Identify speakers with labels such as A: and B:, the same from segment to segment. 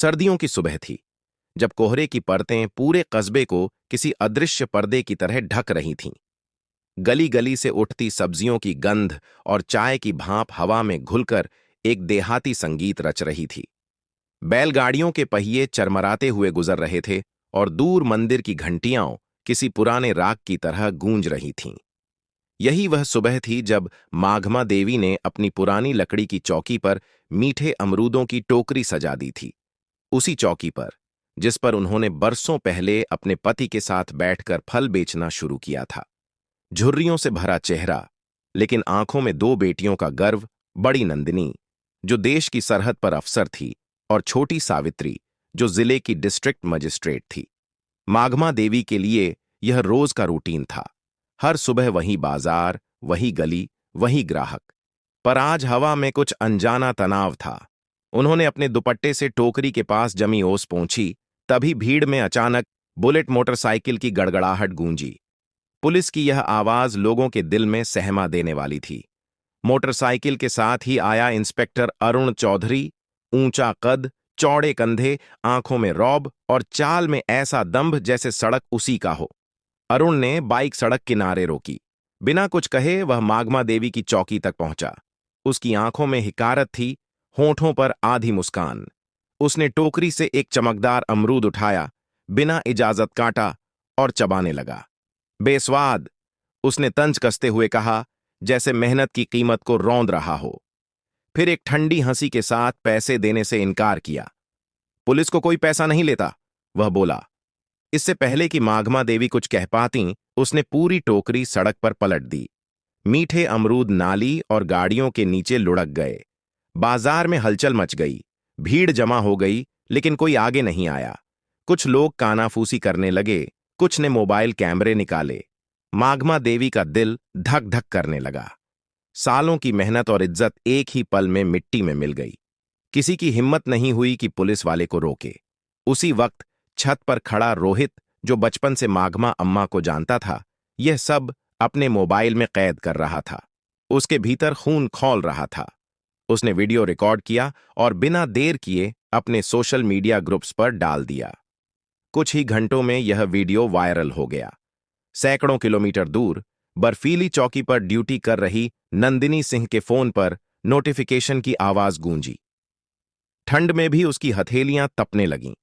A: सर्दियों की सुबह थी, जब कोहरे की परतें पूरे कस्बे को किसी अदृश्य पर्दे की तरह ढक रही थीं। गली गली से उठती सब्जियों की गंध और चाय की भाप हवा में घुलकर एक देहाती संगीत रच रही थी। बैलगाड़ियों के पहिए चरमराते हुए गुजर रहे थे और दूर मंदिर की घंटियां किसी पुराने राग की तरह गूंज रही थीं। यही वह सुबह थी जब माघमा देवी ने अपनी पुरानी लकड़ी की चौकी पर मीठे अमरूदों की टोकरी सजा दी थी। उसी चौकी पर जिस पर उन्होंने बरसों पहले अपने पति के साथ बैठकर फल बेचना शुरू किया था। झुर्रियों से भरा चेहरा, लेकिन आंखों में दो बेटियों का गर्व, बड़ी नंदिनी जो देश की सरहद पर अफसर थी, और छोटी सावित्री जो जिले की डिस्ट्रिक्ट मजिस्ट्रेट थी। माघमा देवी के लिए यह रोज का रूटीन था। हर सुबह वही बाजार, वही गली, वही ग्राहक। पर आज हवा में कुछ अनजाना तनाव था। उन्होंने अपने दुपट्टे से टोकरी के पास जमी ओस पोंछी, तभी भीड़ में अचानक बुलेट मोटरसाइकिल की गड़गड़ाहट गूंजी। पुलिस की यह आवाज लोगों के दिल में सहमा देने वाली थी। मोटरसाइकिल के साथ ही आया इंस्पेक्टर अरुण चौधरी, ऊंचा कद, चौड़े कंधे, आंखों में रौब और चाल में ऐसा दंभ जैसे सड़क उसी का हो। अरुण ने बाइक सड़क किनारे रोकी। बिना कुछ कहे वह माघमा देवी की चौकी तक पहुंचा। उसकी आंखों में हिकारत थी, होठों पर आधी मुस्कान। उसने टोकरी से एक चमकदार अमरूद उठाया, बिना इजाजत काटा और चबाने लगा। बेस्वाद, उसने तंज कसते हुए कहा, जैसे मेहनत की कीमत को रौंद रहा हो। फिर एक ठंडी हंसी के साथ पैसे देने से इनकार किया। पुलिस को कोई पैसा नहीं लेता, वह बोला। इससे पहले कि माघमा देवी कुछ कह पातीं, उसने पूरी टोकरी सड़क पर पलट दी। मीठे अमरूद नाली और गाड़ियों के नीचे लुढ़क गए। बाजार में हलचल मच गई। भीड़ जमा हो गई, लेकिन कोई आगे नहीं आया। कुछ लोग कानाफूसी करने लगे, कुछ ने मोबाइल कैमरे निकाले। माघमा देवी का दिल धक धक करने लगा। सालों की मेहनत और इज्जत एक ही पल में मिट्टी में मिल गई। किसी की हिम्मत नहीं हुई कि पुलिस वाले को रोके। उसी वक्त छत पर खड़ा रोहित, जो बचपन से माघमा अम्मा को जानता था, यह सब अपने मोबाइल में कैद कर रहा था। उसके भीतर खून खौल रहा था। उसने वीडियो रिकॉर्ड किया और बिना देर किए अपने सोशल मीडिया ग्रुप्स पर डाल दिया। कुछ ही घंटों में यह वीडियो वायरल हो गया। सैकड़ों किलोमीटर दूर बर्फीली चौकी पर ड्यूटी कर रही नंदिनी सिंह के फोन पर नोटिफिकेशन की आवाज गूंजी। ठंड में भी उसकी हथेलियां तपने लगीं।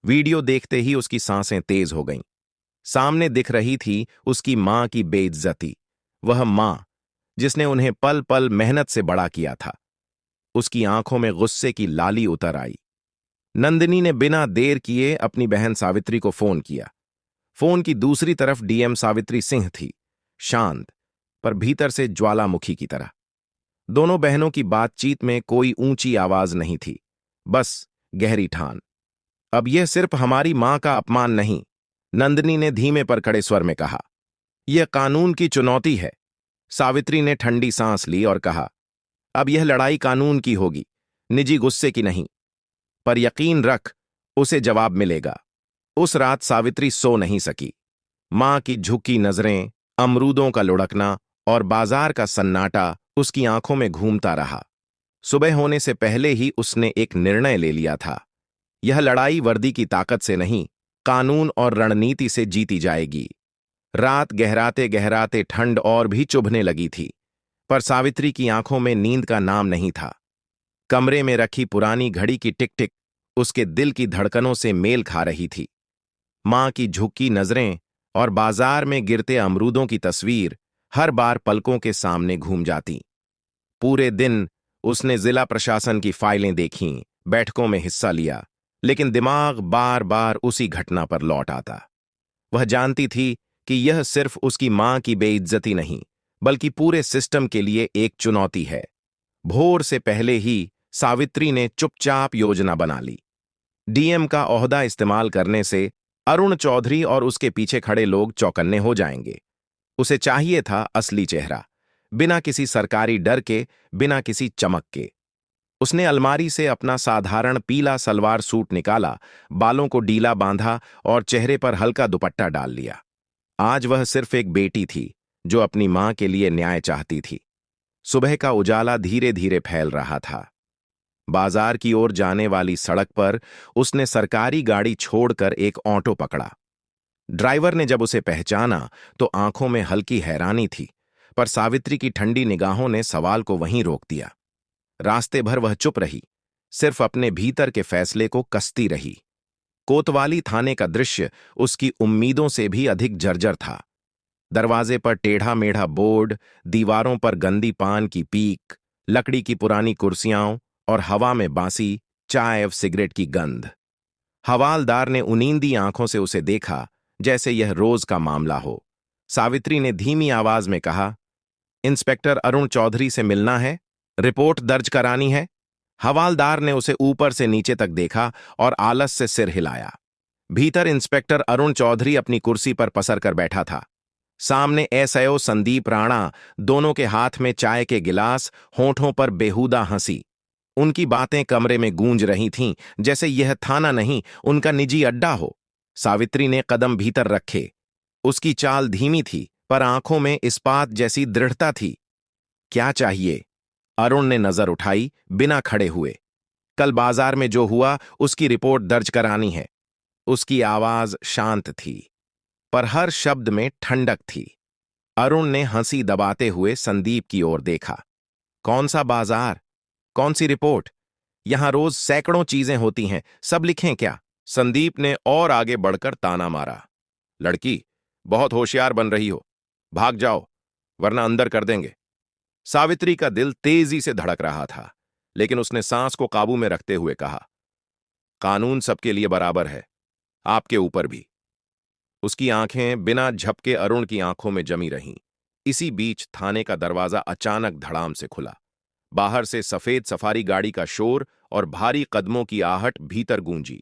A: वीडियो देखते ही उसकी सांसें तेज हो गईं। सामने दिख रही थी उसकी मां की बेइज्जती, वह मां जिसने उन्हें पल पल मेहनत से बड़ा किया था। उसकी आंखों में गुस्से की लाली उतर आई। नंदिनी ने बिना देर किए अपनी बहन सावित्री को फोन किया। फोन की दूसरी तरफ डीएम सावित्री सिंह थी, शांत पर भीतर से ज्वालामुखी की तरह। दोनों बहनों की बातचीत में कोई ऊंची आवाज नहीं थी, बस गहरी ठान। अब यह सिर्फ हमारी मां का अपमान नहीं, नंदिनी ने धीमे पर कड़े स्वर में कहा। यह कानून की चुनौती है। सावित्री ने ठंडी सांस ली और कहा, अब यह लड़ाई कानून की होगी, निजी गुस्से की नहीं। पर यकीन रख, उसे जवाब मिलेगा। उस रात सावित्री सो नहीं सकी। मां की झुकी नजरें, अमरूदों का लुढ़कना और बाजार का सन्नाटा उसकी आंखों में घूमता रहा। सुबह होने से पहले ही उसने एक निर्णय ले लिया था। यह लड़ाई वर्दी की ताकत से नहीं, कानून और रणनीति से जीती जाएगी। रात गहराते गहराते ठंड और भी चुभने लगी थी, पर सावित्री की आंखों में नींद का नाम नहीं था। कमरे में रखी पुरानी घड़ी की टिक टिक उसके दिल की धड़कनों से मेल खा रही थी। मां की झुकी नजरें और बाजार में गिरते अमरूदों की तस्वीर हर बार पलकों के सामने घूम जाती। पूरे दिन उसने जिला प्रशासन की फाइलें देखीं, बैठकों में हिस्सा लिया, लेकिन दिमाग बार बार उसी घटना पर लौट आता। वह जानती थी कि यह सिर्फ उसकी मां की बेइज्जती नहीं, बल्कि पूरे सिस्टम के लिए एक चुनौती है। भोर से पहले ही सावित्री ने चुपचाप योजना बना ली। डीएम का ओहदा इस्तेमाल करने से अरुण चौधरी और उसके पीछे खड़े लोग चौकन्ने हो जाएंगे। उसे चाहिए था असली चेहरा, बिना किसी सरकारी डर के, बिना किसी चमक के। उसने अलमारी से अपना साधारण पीला सलवार सूट निकाला, बालों को डीला बांधा और चेहरे पर हल्का दुपट्टा डाल लिया। आज वह सिर्फ एक बेटी थी जो अपनी मां के लिए न्याय चाहती थी। सुबह का उजाला धीरे धीरे फैल रहा था। बाजार की ओर जाने वाली सड़क पर उसने सरकारी गाड़ी छोड़कर एक ऑटो पकड़ा। ड्राइवर ने जब उसे पहचाना तो आंखों में हल्की हैरानी थी, पर सावित्री की ठंडी निगाहों ने सवाल को वहीं रोक दिया। रास्ते भर वह चुप रही, सिर्फ अपने भीतर के फैसले को कसती रही। कोतवाली थाने का दृश्य उसकी उम्मीदों से भी अधिक जर्जर था। दरवाजे पर टेढ़ा मेढ़ा बोर्ड, दीवारों पर गंदी पान की पीक, लकड़ी की पुरानी कुर्सियां और हवा में बासी चाय और सिगरेट की गंध। हवालदार ने उनींदी आंखों से उसे देखा, जैसे यह रोज का मामला हो। सावित्री ने धीमी आवाज में कहा, इंस्पेक्टर अरुण चौधरी से मिलना है, रिपोर्ट दर्ज करानी है। हवालदार ने उसे ऊपर से नीचे तक देखा और आलस से सिर हिलाया। भीतर इंस्पेक्टर अरुण चौधरी अपनी कुर्सी पर पसर कर बैठा था। सामने एसआईओ संदीप राणा, दोनों के हाथ में चाय के गिलास, होठों पर बेहुदा हंसी। उनकी बातें कमरे में गूंज रही थीं, जैसे यह थाना नहीं, उनका निजी अड्डा हो। सावित्री ने कदम भीतर रखे। उसकी चाल धीमी थी, पर आंखों में इस्पात जैसी दृढ़ता थी। क्या चाहिए? अरुण ने नजर उठाई, बिना खड़े हुए। कल बाजार में जो हुआ, उसकी रिपोर्ट दर्ज करानी है। उसकी आवाज शांत थी, पर हर शब्द में ठंडक थी। अरुण ने हंसी दबाते हुए संदीप की ओर देखा। कौन सा बाजार? कौन सी रिपोर्ट? यहां रोज सैकड़ों चीजें होती हैं, सब लिखें क्या? संदीप ने और आगे बढ़कर ताना मारा। लड़की, बहुत होशियार बन रही हो। भाग जाओ, वरना अंदर कर देंगे। सावित्री का दिल तेजी से धड़क रहा था, लेकिन उसने सांस को काबू में रखते हुए कहा, कानून सबके लिए बराबर है, आपके ऊपर भी। उसकी आंखें बिना झपके अरुण की आंखों में जमी रहीं। इसी बीच थाने का दरवाजा अचानक धड़ाम से खुला। बाहर से सफेद सफारी गाड़ी का शोर और भारी कदमों की आहट भीतर गूंजी।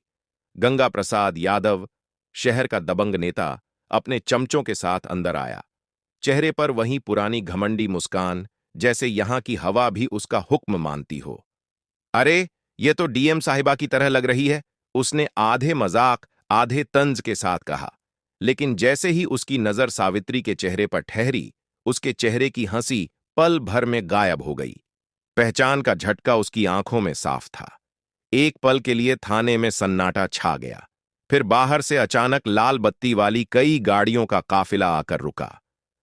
A: गंगा प्रसाद यादव, शहर का दबंग नेता, अपने चमचों के साथ अंदर आया। चेहरे पर वही पुरानी घमंडी मुस्कान, जैसे यहां की हवा भी उसका हुक्म मानती हो। अरे, ये तो डीएम साहिबा की तरह लग रही है, उसने आधे मजाक आधे तंज के साथ कहा। लेकिन जैसे ही उसकी नजर सावित्री के चेहरे पर ठहरी, उसके चेहरे की हंसी पल भर में गायब हो गई। पहचान का झटका उसकी आंखों में साफ था। एक पल के लिए थाने में सन्नाटा छा गया। फिर बाहर से अचानक लाल बत्ती वाली कई गाड़ियों का काफिला आकर रुका।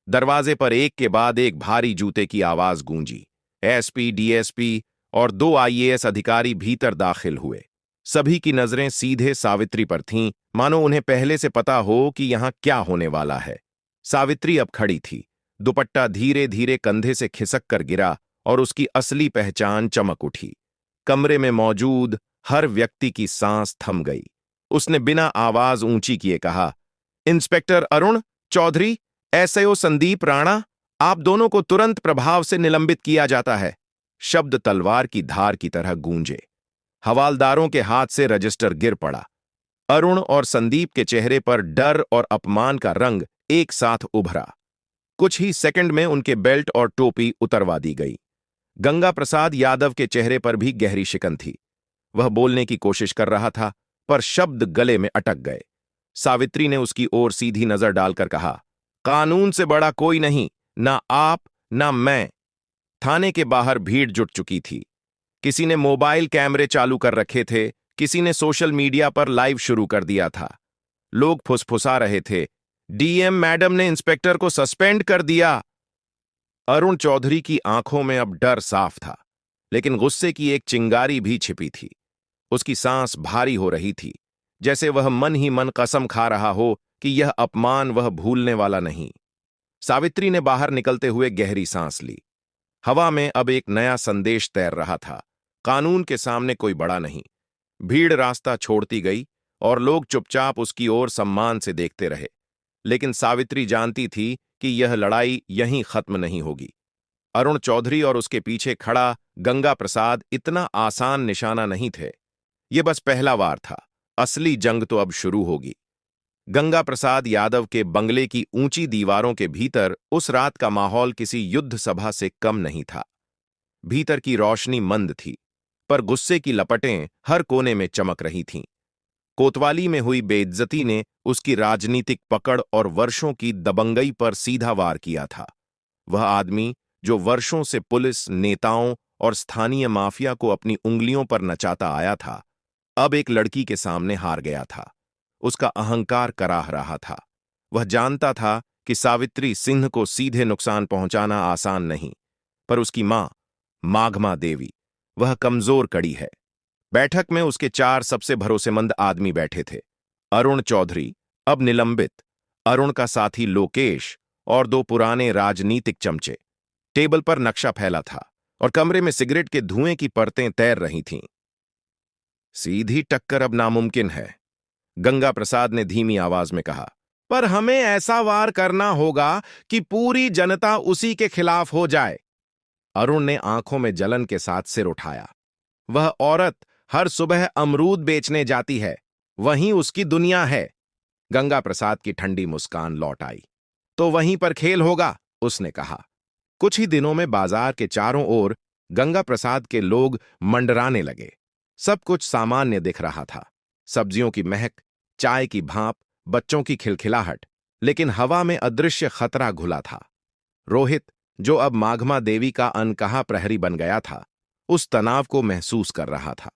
A: दरवाजे पर एक के बाद एक भारी जूते की आवाज गूंजी। एसपी, डीएसपी और 2 आईएएस अधिकारी भीतर दाखिल हुए। सभी की नजरें सीधे सावित्री पर थीं, मानो उन्हें पहले से पता हो कि यहां क्या होने वाला है। सावित्री अब खड़ी थी। दुपट्टा धीरे धीरे कंधे से खिसक कर गिरा और उसकी असली पहचान चमक उठी। कमरे में मौजूद हर व्यक्ति की सांस थम गई। उसने बिना आवाज ऊंची किए कहा, इंस्पेक्टर अरुण चौधरी, एसआईओ संदीप राणा, आप दोनों को तुरंत प्रभाव से निलंबित किया जाता है। शब्द तलवार की धार की तरह गूंजे। हवालदारों के हाथ से रजिस्टर गिर पड़ा। अरुण और संदीप के चेहरे पर डर और अपमान का रंग एक साथ उभरा। कुछ ही सेकंड में उनके बेल्ट और टोपी उतरवा दी गई। गंगा प्रसाद यादव के चेहरे पर भी गहरी शिकन थी। वह बोलने की कोशिश कर रहा था, पर शब्द गले में अटक गए। सावित्री ने उसकी ओर सीधी नजर डालकर कहा, कानून से बड़ा कोई नहीं, ना आप ना मैं। थाने के बाहर भीड़ जुट चुकी थी। किसी ने मोबाइल कैमरे चालू कर रखे थे, किसी ने सोशल मीडिया पर लाइव शुरू कर दिया था। लोग फुसफुसा रहे थे, डीएम मैडम ने इंस्पेक्टर को सस्पेंड कर दिया। अरुण चौधरी की आंखों में अब डर साफ था, लेकिन गुस्से की एक चिंगारी भी छिपी थी। उसकी सांस भारी हो रही थी, जैसे वह मन ही मन कसम खा रहा हो कि यह अपमान वह भूलने वाला नहीं। सावित्री ने बाहर निकलते हुए गहरी सांस ली। हवा में अब एक नया संदेश तैर रहा था, कानून के सामने कोई बड़ा नहीं। भीड़ रास्ता छोड़ती गई और लोग चुपचाप उसकी ओर सम्मान से देखते रहे। लेकिन सावित्री जानती थी कि यह लड़ाई यहीं खत्म नहीं होगी। अरुण चौधरी और उसके पीछे खड़ा गंगा प्रसाद इतना आसान निशाना नहीं थे। ये बस पहला वार था, असली जंग तो अब शुरू होगी। गंगा प्रसाद यादव के बंगले की ऊंची दीवारों के भीतर उस रात का माहौल किसी युद्ध सभा से कम नहीं था। भीतर की रोशनी मंद थी, पर गुस्से की लपटें हर कोने में चमक रही थीं। कोतवाली में हुई बेइज्जती ने उसकी राजनीतिक पकड़ और वर्षों की दबंगई पर सीधा वार किया था। वह आदमी जो वर्षों से पुलिस, नेताओं और स्थानीय माफिया को अपनी उंगलियों पर नचाता आया था, अब एक लड़की के सामने हार गया था। उसका अहंकार कराह रहा था। वह जानता था कि सावित्री सिंह को सीधे नुकसान पहुंचाना आसान नहीं, पर उसकी मां, माघमा देवी, वह कमजोर कड़ी है। बैठक में उसके 4 सबसे भरोसेमंद आदमी बैठे थे। अरुण चौधरी, अब निलंबित, अरुण का साथी लोकेश और 2 पुराने राजनीतिक चमचे। टेबल पर नक्शा फैला था और कमरे में सिगरेट के धुएं की परतें तैर रही थीं। सीधी टक्कर अब नामुमकिन है, गंगा प्रसाद ने धीमी आवाज में कहा, पर हमें ऐसा वार करना होगा कि पूरी जनता उसी के खिलाफ हो जाए। अरुण ने आंखों में जलन के साथ सिर उठाया। वह औरत हर सुबह अमरूद बेचने जाती है, वहीं उसकी दुनिया है। गंगा प्रसाद की ठंडी मुस्कान लौट आई। तो वहीं पर खेल होगा, उसने कहा। कुछ ही दिनों में बाजार के चारों ओर गंगा प्रसाद के लोग मंडराने लगे। सब कुछ सामान्य दिख रहा था, सब्जियों की महक, चाय की भाप, बच्चों की खिलखिलाहट, लेकिन हवा में अदृश्य खतरा घुला था। रोहित, जो अब माघमा देवी का अनकहा प्रहरी बन गया था, उस तनाव को महसूस कर रहा था।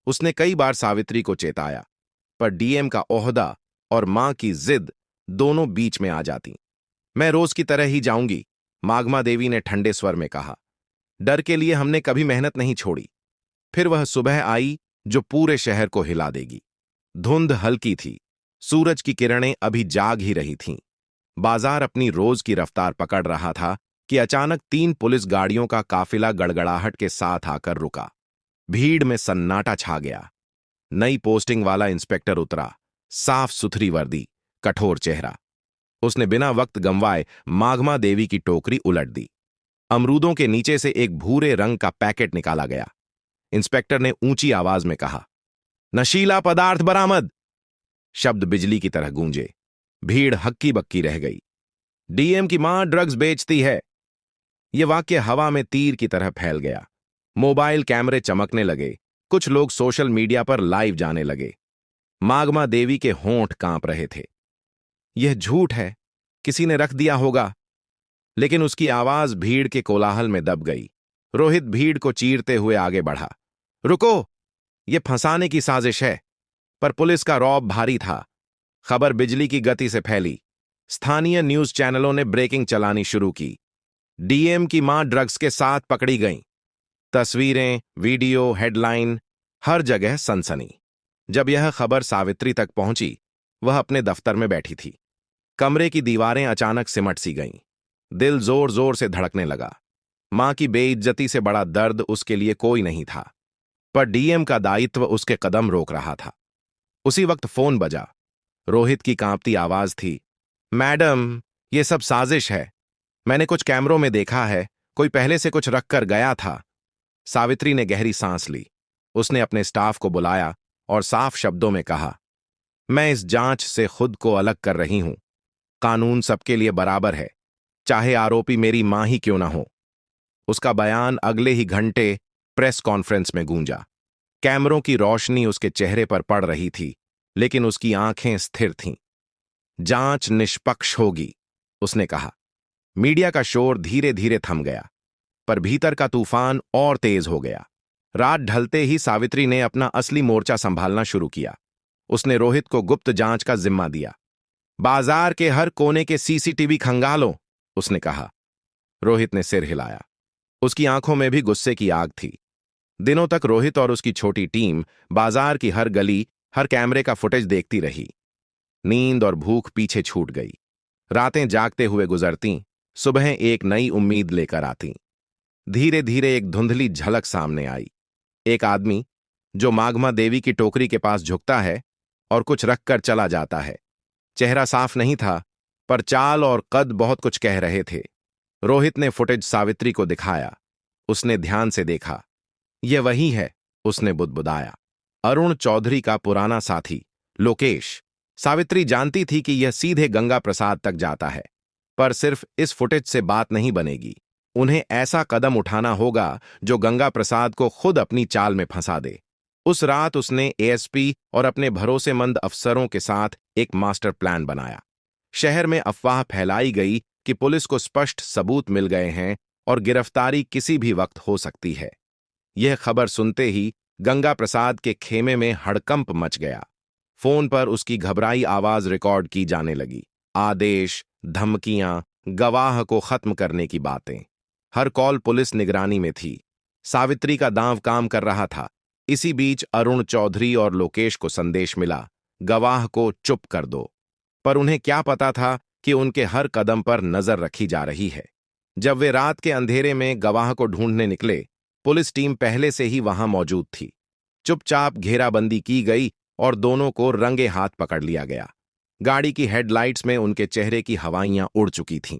A: उसने कई बार सावित्री को चेताया, पर डीएम का ओहदा और मां की जिद दोनों बीच में आ जाती। मैं रोज की तरह ही जाऊंगी, माघमा देवी ने ठंडे स्वर में कहा। डर के लिए हमने कभी मेहनत नहीं छोड़ी। फिर वह सुबह आई जो पूरे शहर को हिला देगी। धुंध हल्की थी, सूरज की किरणें अभी जाग ही रही थीं। बाजार अपनी रोज की रफ्तार पकड़ रहा था कि अचानक 3 पुलिस गाड़ियों का काफिला गड़गड़ाहट के साथ आकर रुका। भीड़ में सन्नाटा छा गया। नई पोस्टिंग वाला इंस्पेक्टर उतरा, साफ सुथरी वर्दी, कठोर चेहरा। उसने बिना वक्त गंवाए माघमा देवी की टोकरी उलट दी। अमरूदों के नीचे से एक भूरे रंग का पैकेट निकाला गया। इंस्पेक्टर ने ऊंची आवाज में कहा, नशीला पदार्थ बरामद। शब्द बिजली की तरह गूंजे। भीड़ हक्की बक्की रह गई। डीएम की मां ड्रग्स बेचती है। यह वाक्य हवा में तीर की तरह फैल गया। मोबाइल कैमरे चमकने लगे। कुछ लोग सोशल मीडिया पर लाइव जाने लगे। माघमा देवी के होंठ कांप रहे थे। यह झूठ है, किसी ने रख दिया होगा। लेकिन उसकी आवाज भीड़ के कोलाहल में दब गई। रोहित भीड़ को चीरते हुए आगे बढ़ा। रुको, यह फंसाने की साजिश है। पर पुलिस का रौब भारी था। खबर बिजली की गति से फैली। स्थानीय न्यूज चैनलों ने ब्रेकिंग चलानी शुरू की। डीएम की मां ड्रग्स के साथ पकड़ी गईं। तस्वीरें, वीडियो, हेडलाइन, हर जगह सनसनी। जब यह खबर सावित्री तक पहुंची, वह अपने दफ्तर में बैठी थी। कमरे की दीवारें अचानक सिमट सी गईं। दिल जोर जोर से धड़कने लगा। मां की बेइज्जती से बड़ा दर्द उसके लिए कोई नहीं था, पर डीएम का दायित्व उसके कदम रोक रहा था। उसी वक्त फोन बजा। रोहित की कांपती आवाज थी, मैडम, ये सब साजिश है। मैंने कुछ कैमरों में देखा है, कोई पहले से कुछ रख कर गया था। सावित्री ने गहरी सांस ली। उसने अपने स्टाफ को बुलाया और साफ शब्दों में कहा, मैं इस जांच से खुद को अलग कर रही हूं। कानून सबके लिए बराबर है, चाहे आरोपी मेरी मां ही क्यों ना हो। उसका बयान अगले ही घंटे प्रेस कॉन्फ्रेंस में गूंजा। कैमरों की रोशनी उसके चेहरे पर पड़ रही थी, लेकिन उसकी आंखें स्थिर थीं। जांच निष्पक्ष होगी, उसने कहा। मीडिया का शोर धीरे धीरे थम गया, पर भीतर का तूफान और तेज हो गया। रात ढलते ही सावित्री ने अपना असली मोर्चा संभालना शुरू किया। उसने रोहित को गुप्त जांच का जिम्मा दिया। बाजार के हर कोने के सीसीटीवी खंगालो, उसने कहा। रोहित ने सिर हिलाया। उसकी आंखों में भी गुस्से की आग थी। दिनों तक रोहित और उसकी छोटी टीम बाजार की हर गली, हर कैमरे का फुटेज देखती रही। नींद और भूख पीछे छूट गई। रातें जागते हुए गुजरतीं, सुबह एक नई उम्मीद लेकर आती। धीरे धीरे एक धुंधली झलक सामने आई। एक आदमी जो माघमा देवी की टोकरी के पास झुकता है और कुछ रखकर चला जाता है। चेहरा साफ नहीं था, पर चाल और कद बहुत कुछ कह रहे थे। रोहित ने फुटेज सावित्री को दिखाया। उसने ध्यान से देखा। यह वही है, उसने बुदबुदाया। अरुण चौधरी का पुराना साथी लोकेश। सावित्री जानती थी कि यह सीधे गंगा प्रसाद तक जाता है, पर सिर्फ इस फुटेज से बात नहीं बनेगी। उन्हें ऐसा कदम उठाना होगा जो गंगा प्रसाद को खुद अपनी चाल में फंसा दे। उस रात उसने एएसपी और अपने भरोसेमंद अफसरों के साथ एक मास्टर प्लान बनाया। शहर में अफवाह फैलाई गई कि पुलिस को स्पष्ट सबूत मिल गए हैं और गिरफ्तारी किसी भी वक्त हो सकती है। यह खबर सुनते ही गंगा प्रसाद के खेमे में हड़कंप मच गया। फोन पर उसकी घबराई आवाज रिकॉर्ड की जाने लगी। आदेश, धमकियां, गवाह को खत्म करने की बातें। हर कॉल पुलिस निगरानी में थी। सावित्री का दांव काम कर रहा था। इसी बीच अरुण चौधरी और लोकेश को संदेश मिला, गवाह को चुप कर दो। पर उन्हें क्या पता था कि उनके हर कदम पर नजर रखी जा रही है। जब वे रात के अंधेरे में गवाह को ढूंढने निकले, पुलिस टीम पहले से ही वहां मौजूद थी। चुपचाप घेराबंदी की गई और दोनों को रंगे हाथ पकड़ लिया गया। गाड़ी की हेडलाइट्स में उनके चेहरे की हवाइयां उड़ चुकी थीं।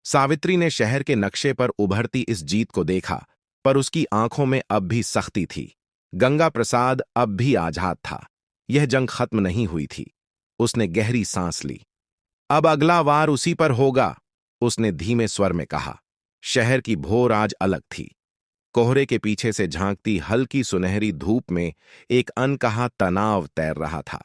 A: सावित्री ने शहर के नक्शे पर उभरती इस जीत को देखा, पर उसकी आंखों में अब भी सख्ती थी। गंगा प्रसाद अब भी आजाद था। यह जंग खत्म नहीं हुई थी। उसने गहरी सांस ली। अब अगला वार उसी पर होगा, उसने धीमे स्वर में कहा। शहर की भोर आज अलग थी। कोहरे के पीछे से झांकती हल्की सुनहरी धूप में एक अनकहा तनाव तैर रहा था।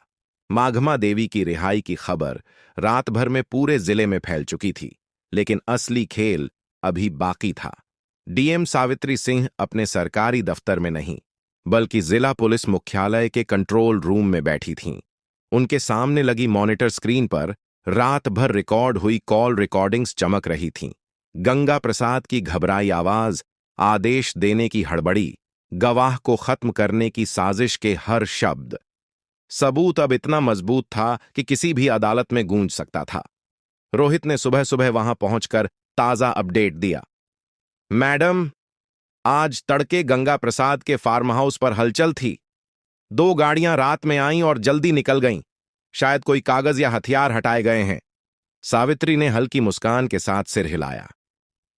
A: माघमा देवी की रिहाई की खबर रात भर में पूरे जिले में फैल चुकी थी, लेकिन असली खेल अभी बाकी था। डीएम सावित्री सिंह अपने सरकारी दफ्तर में नहीं, बल्कि जिला पुलिस मुख्यालय के कंट्रोल रूम में बैठी थीं। उनके सामने लगी मॉनिटर स्क्रीन पर रात भर रिकॉर्ड हुई कॉल रिकॉर्डिंग्स चमक रही थीं। गंगा प्रसाद की घबराई आवाज, आदेश देने की हड़बड़ी, गवाह को खत्म करने की साजिश के हर शब्द। सबूत अब इतना मजबूत था कि किसी भी अदालत में गूंज सकता था। रोहित ने सुबह सुबह वहां पहुंचकर ताजा अपडेट दिया। मैडम, आज तड़के गंगा प्रसाद के फार्म हाउस पर हलचल थी। 2 गाड़ियां रात में आईं और जल्दी निकल गईं। शायद कोई कागज या हथियार हटाए गए हैं। सावित्री ने हल्की मुस्कान के साथ सिर हिलाया।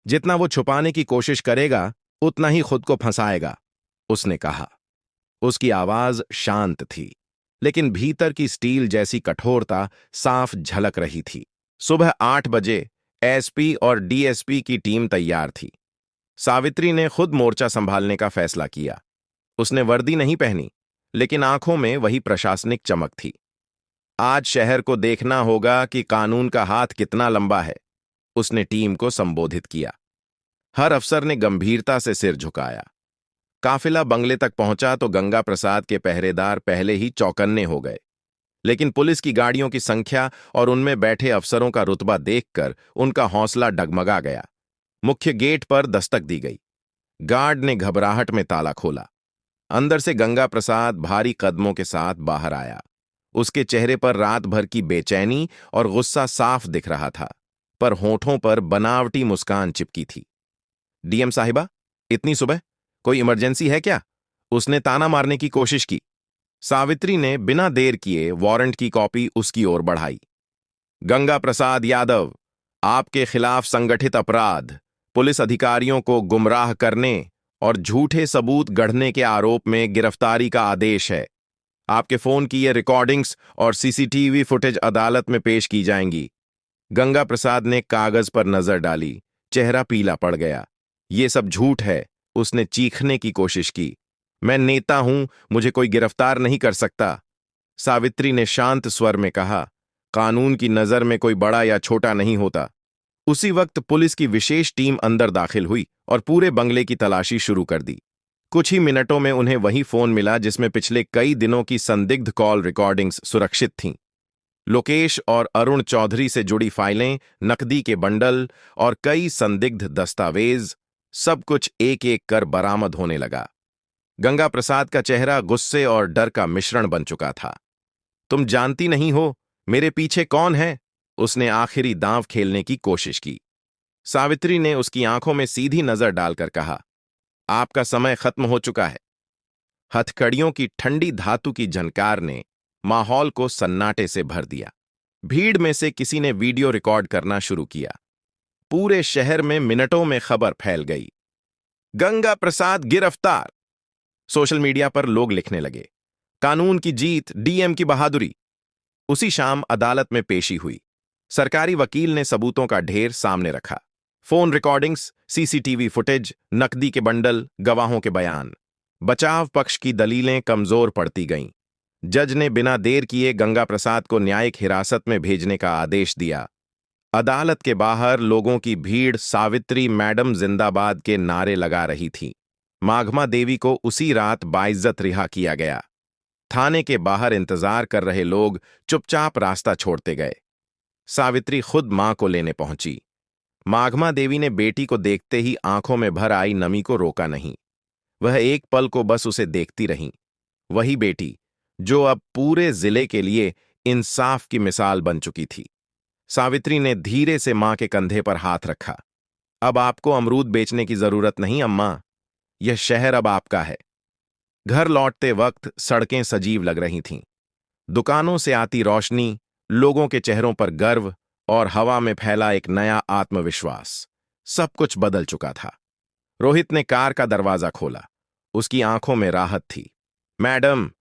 A: जितना वो छुपाने की कोशिश करेगा, उतना ही खुद को फंसाएगा, उसने कहा। उसकी आवाज शांत थी, लेकिन भीतर की स्टील जैसी कठोरता साफ झलक रही थी। सुबह 8 बजे एसपी और डीएसपी की टीम तैयार थी। सावित्री ने खुद मोर्चा संभालने का फैसला किया। उसने वर्दी नहीं पहनी, लेकिन आंखों में वही प्रशासनिक चमक थी। आज शहर को देखना होगा कि कानून का हाथ कितना लंबा है, उसने टीम को संबोधित किया। हर अफसर ने गंभीरता से सिर झुकाया। काफिला बंगले तक पहुंचा तो गंगा प्रसाद के पहरेदार पहले ही चौकन्ने हो गए, लेकिन पुलिस की गाड़ियों की संख्या और उनमें बैठे अफसरों का रुतबा देखकर उनका हौसला डगमगा गया। मुख्य गेट पर दस्तक दी गई। गार्ड ने घबराहट में ताला खोला। अंदर से गंगा प्रसाद भारी कदमों के साथ बाहर आया। उसके चेहरे पर रात भर की बेचैनी और गुस्सा साफ दिख रहा था, पर होठों पर बनावटी मुस्कान चिपकी थी। डीएम साहिबा, इतनी सुबह कोई इमरजेंसी है क्या? उसने ताना मारने की कोशिश की। सावित्री ने बिना देर किए वारंट की कॉपी उसकी ओर बढ़ाई। गंगा प्रसाद यादव, आपके खिलाफ संगठित अपराध, पुलिस अधिकारियों को गुमराह करने और झूठे सबूत गढ़ने के आरोप में गिरफ्तारी का आदेश है। आपके फोन की ये रिकॉर्डिंग्स और सीसीटीवी फुटेज अदालत में पेश की जाएंगी। गंगा प्रसाद ने कागज पर नजर डाली। चेहरा पीला पड़ गया। ये सब झूठ है, उसने चीखने की कोशिश की। मैं नेता हूं, मुझे कोई गिरफ्तार नहीं कर सकता। सावित्री ने शांत स्वर में कहा, कानून की नजर में कोई बड़ा या छोटा नहीं होता। उसी वक्त पुलिस की विशेष टीम अंदर दाखिल हुई और पूरे बंगले की तलाशी शुरू कर दी। कुछ ही मिनटों में उन्हें वही फोन मिला जिसमें पिछले कई दिनों की संदिग्ध कॉल रिकॉर्डिंग्स सुरक्षित थीं। लोकेश और अरुण चौधरी से जुड़ी फाइलें, नकदी के बंडल और कई संदिग्ध दस्तावेज, सब कुछ एक एक कर बरामद होने लगा। गंगा प्रसाद का चेहरा गुस्से और डर का मिश्रण बन चुका था। तुम जानती नहीं हो मेरे पीछे कौन है? उसने आखिरी दांव खेलने की कोशिश की। सावित्री ने उसकी आंखों में सीधी नजर डालकर कहा, आपका समय खत्म हो चुका है। हथकड़ियों की ठंडी धातु की झनकार ने माहौल को सन्नाटे से भर दिया। भीड़ में से किसी ने वीडियो रिकॉर्ड करना शुरू किया। पूरे शहर में मिनटों में खबर फैल गई, गंगा प्रसाद गिरफ्तार। सोशल मीडिया पर लोग लिखने लगे, कानून की जीत, डीएम की बहादुरी। उसी शाम अदालत में पेशी हुई। सरकारी वकील ने सबूतों का ढेर सामने रखा। फोन रिकॉर्डिंग्स, सीसीटीवी फुटेज, नकदी के बंडल, गवाहों के बयान। बचाव पक्ष की दलीलें कमजोर पड़ती गईं। जज ने बिना देर किए गंगा प्रसाद को न्यायिक हिरासत में भेजने का आदेश दिया। अदालत के बाहर लोगों की भीड़ सावित्री मैडम जिंदाबाद के नारे लगा रही थी। माघमा देवी को उसी रात बाइज्जत रिहा किया गया। थाने के बाहर इंतजार कर रहे लोग चुपचाप रास्ता छोड़ते गए। सावित्री खुद मां को लेने पहुंची। माघमा देवी ने बेटी को देखते ही आंखों में भर आई नमी को रोका नहीं। वह एक पल को बस उसे देखती रहीं। वही बेटी जो अब पूरे जिले के लिए इंसाफ की मिसाल बन चुकी थी। सावित्री ने धीरे से मां के कंधे पर हाथ रखा। अब आपको अमरूद बेचने की जरूरत नहीं अम्मा, यह शहर अब आपका है। घर लौटते वक्त सड़कें सजीव लग रही थीं। दुकानों से आती रोशनी, लोगों के चेहरों पर गर्व और हवा में फैला एक नया आत्मविश्वास, सब कुछ बदल चुका था। रोहित ने कार का दरवाजा खोला। उसकी आंखों में राहत थी। मैडम,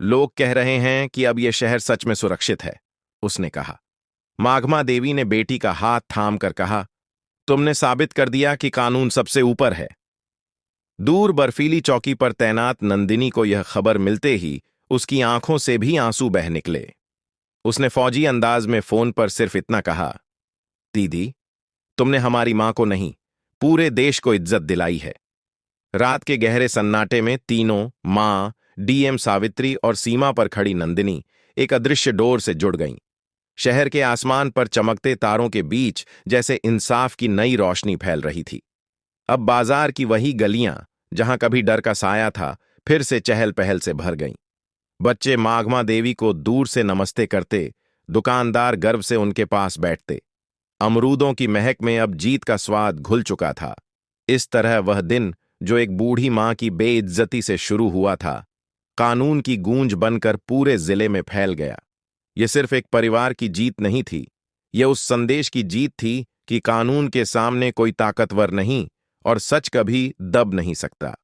A: लोग कह रहे हैं कि अब यह शहर सच में सुरक्षित है, उसने कहा। माघमा देवी ने बेटी का हाथ थाम कर कहा, तुमने साबित कर दिया कि कानून सबसे ऊपर है। दूर बर्फीली चौकी पर तैनात नंदिनी को यह खबर मिलते ही उसकी आंखों से भी आंसू बह निकले। उसने फौजी अंदाज में फोन पर सिर्फ इतना कहा, दीदी, तुमने हमारी मां को नहीं, पूरे देश को इज्जत दिलाई है। रात के गहरे सन्नाटे में तीनों, मां, डीएम सावित्री और सीमा पर खड़ी नंदिनी, एक अदृश्य डोर से जुड़ गईं। शहर के आसमान पर चमकते तारों के बीच जैसे इंसाफ की नई रोशनी फैल रही थी। अब बाजार की वही गलियां, जहां कभी डर का साया था, फिर से चहल पहल से भर गईं। बच्चे माघमा देवी को दूर से नमस्ते करते, दुकानदार गर्व से उनके पास बैठते। अमरूदों की महक में अब जीत का स्वाद घुल चुका था। इस तरह वह दिन, जो एक बूढ़ी मां की बेइज्जती से शुरू हुआ था, कानून की गूंज बनकर पूरे जिले में फैल गया। यह सिर्फ एक परिवार की जीत नहीं थी, यह उस संदेश की जीत थी कि कानून के सामने कोई ताकतवर नहीं और सच कभी दब नहीं सकता।